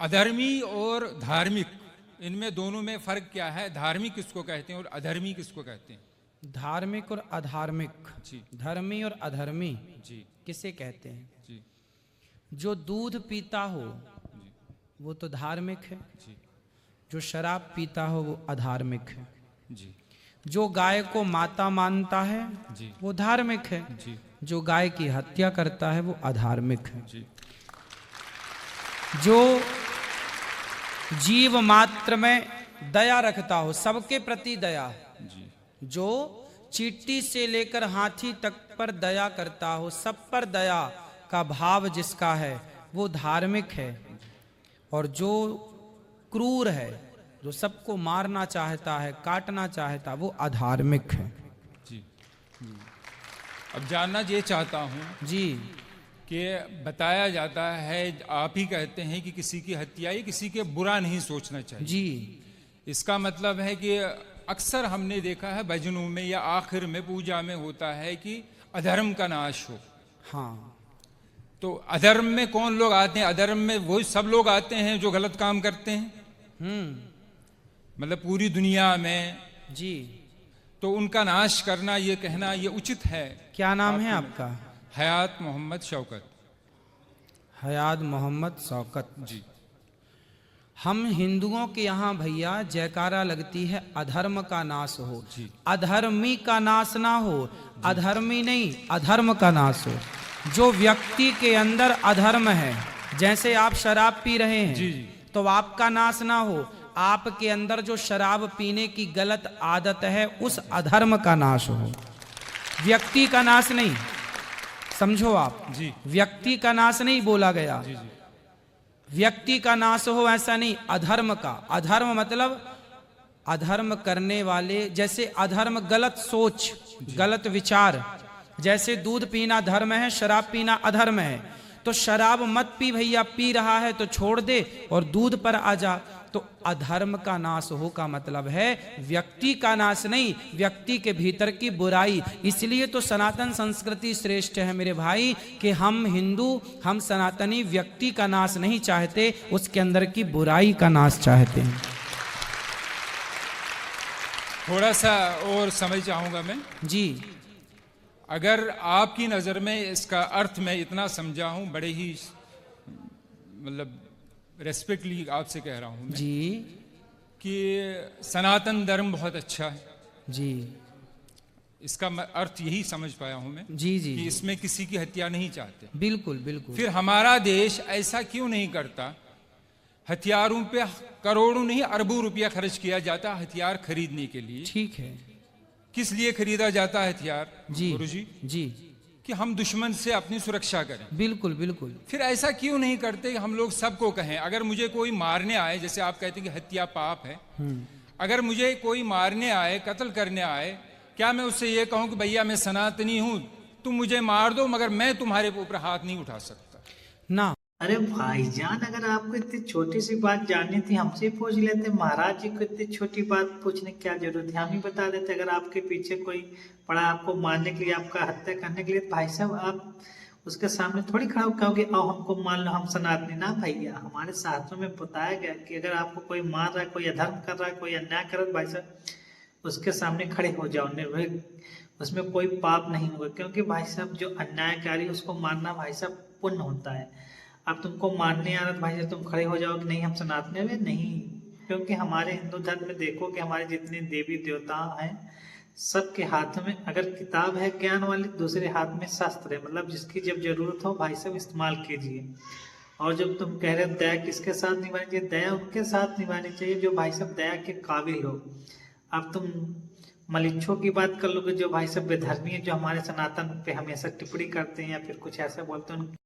अधर्मी और धार्मिक, इनमें दोनों में फर्क क्या है? धार्मिक किसको कहते हैं और अधर्मी किसको कहते हैं? धार्मिक और अधार्मिक, जी धर्मी और अधर्मी जी किसे कहते हैं? जी जो दूध पीता हो जी वो तो धार्मिक है, जी जो शराब पीता हो वो अधार्मिक है, जी जो गाय को माता मानता है जी वो धार्मिक है, जी जो गाय की हत्या करता है वो अधार्मिक है। जी जो जीव मात्र में दया रखता हो, सबके प्रति दया, जी जो चींटी से लेकर हाथी तक पर दया करता हो, सब पर दया का भाव जिसका है वो धार्मिक है। और जो क्रूर है, जो सबको मारना चाहता है, काटना चाहता है, वो अधार्मिक है। जी। अब जानना ये चाहता हूँ जी कि बताया जाता है, आप ही कहते हैं कि किसी की हत्या या किसी के बुरा नहीं सोचना चाहिए। जी इसका मतलब है कि अक्सर हमने देखा है भजनों में या आखिर में पूजा में होता है कि अधर्म का नाश हो। हाँ, तो अधर्म में कौन लोग आते हैं? अधर्म में वो सब लोग आते हैं जो गलत काम करते हैं, मतलब पूरी दुनिया में। जी। तो उनका नाश करना, ये कहना ये उचित है? क्या नाम है आपका? हयात मोहम्मद शौकत। हयात मोहम्मद शौकत जी। हम हिंदुओं के यहाँ भैया जयकारा लगती है अधर्म का नाश हो, जी। अधर्मी का नाश ना हो, अधर्मी नहीं अधर्म का नाश हो। जो व्यक्ति के अंदर अधर्म है, जैसे आप शराब पी रहे हैं, जी जी तो आपका नाश ना हो, आपके अंदर जो शराब पीने की गलत आदत है उस अधर्म का नाश हो, व्यक्ति का नाश नहीं। समझो आप, जी व्यक्ति का नाश नहीं बोला गया, जी जी व्यक्ति का नाश हो ऐसा नहीं, अधर्म का। अधर्म मतलब अधर्म करने वाले, जैसे अधर्म गलत सोच, गलत विचार। जैसे दूध पीना धर्म है, शराब पीना अधर्म है, तो शराब मत पी भैया, पी रहा है तो छोड़ दे और दूध पर आ जा। तो अधर्म का नाश हो का मतलब है व्यक्ति का नाश नहीं, व्यक्ति के भीतर की बुराई। इसलिए तो सनातन संस्कृति श्रेष्ठ है मेरे भाई, कि हम हिंदू, हम सनातनी व्यक्ति का नाश नहीं चाहते, उसके अंदर की बुराई का नाश चाहते हैं। थोड़ा सा और समझ चाहूंगा मैं। जी। अगर आपकी नज़र में इसका अर्थ मैं इतना समझा हूं, बड़े ही मतलब रेस्पेक्टली आपसे कह रहा हूं मैं, जी कि सनातन धर्म बहुत अच्छा है। जी इसका अर्थ यही समझ पाया हूं मैं, जी जी कि इसमें किसी की हत्या नहीं चाहते। बिल्कुल बिल्कुल। फिर हमारा देश ऐसा क्यों नहीं करता? हथियारों पे करोड़ों नहीं अरबों रुपया खर्च किया जाता हथियार खरीदने के लिए। ठीक है। किस लिए खरीदा जाता है हथियार जी गुरुजी? जी कि हम दुश्मन से अपनी सुरक्षा करें। बिल्कुल बिल्कुल। फिर ऐसा क्यों नहीं करते कि हम लोग सबको कहें, अगर मुझे कोई मारने आए, जैसे आप कहते हैं कि हत्या पाप है, अगर मुझे कोई मारने आए, कत्ल करने आए, क्या मैं उससे ये कहूं कि भैया मैं सनातनी हूं, तुम मुझे मार दो मगर मैं तुम्हारे ऊपर हाथ नहीं उठा सकता? ना। अरे भाईजान, अगर आपको इतनी छोटी सी बात जाननी थी हमसे पूछ लेते। महाराज जी को इतनी छोटी बात पूछने की क्या जरूरत है, हम ही बता देते। अगर आपके पीछे कोई पड़ा आपको मारने के लिए, आपका हत्या करने के लिए, भाई साहब आप उसके सामने थोड़ी खड़ा कहोगे आओ हमको मान लो हम सनातनी। ना भैया, हमारे शास्त्रों में बताया गया कि अगर आपको कोई मार रहा है, कोई अधर्म कर रहा है, कोई अन्याय कर रहा है, भाई साहब उसके सामने खड़े हो जाओ, निर्भय, उसमें कोई पाप नहीं होगा। क्योंकि भाई साहब जो अन्यायकारी उसको मारना भाई साहब पुण्य होता है। अब तुमको मारने आ रहा भाई साहब, तुम खड़े हो जाओ कि नहीं हम सनातनी में नहीं। क्योंकि हमारे हिंदू धर्म में देखो कि हमारे जितने देवी देवता हैं सबके हाथ में अगर किताब है ज्ञान वाली, दूसरे हाथ में शस्त्र है। मतलब जिसकी जब जरूरत हो भाई साहब इस्तेमाल कीजिए। और जब तुम कह रहे दया किसके साथ निभानी चाहिए, दया उनके साथ निभानी चाहिए जो भाई साहब दया के काबिल हो। अब तुम मलिच्छों की बात कर लोगे जो भाई साहब बेधर्मी है, जो हमारे सनातन पे हमेशा टिप्पणी करते हैं या फिर कुछ ऐसा बोलते हैं,